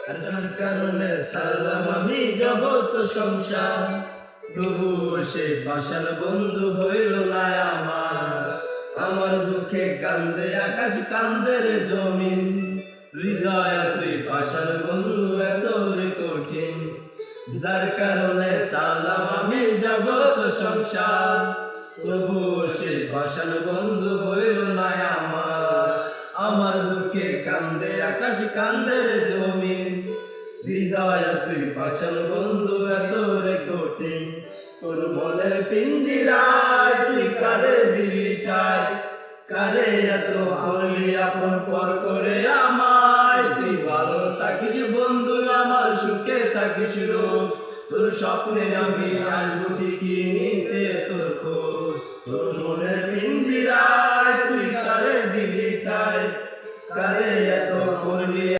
আর যার কারণে ছাড়লাম আমি জগৎ সংসার, তবুও সে পাষাণ বন্ধু হইল না আমার। আমার দুঃখে কান্দে আকাশ, কান্দে রে জমিন, হৃদয় তুই পাষাণ বন্ধু এত রে কঠিন। যার কারণে চালাম আমি জগৎ সংসার, তবুও সে পাষাণ বন্ধু হইল না আমার। আমার দুঃখে কান্দে আকাশ, কান্দে রে জমিন, হৃদয় তুই পাষাণ বন্ধু এত রে কঠিন। তোর মনের পিঞ্জিরায় তুই কারে দিলি ঠাই, কারে এত করলি আপন পর করে আমায়। তুই ভালো থাকিস বন্ধু আমার, সুখে থাকিস রোজ, তোর স্বপ্নে আমি আসবো ঠিকই নিতে তোর খোঁজ। তোর মনের পিঞ্জিরায় তুই কারে দিলি ঠাই, কারে এত করলি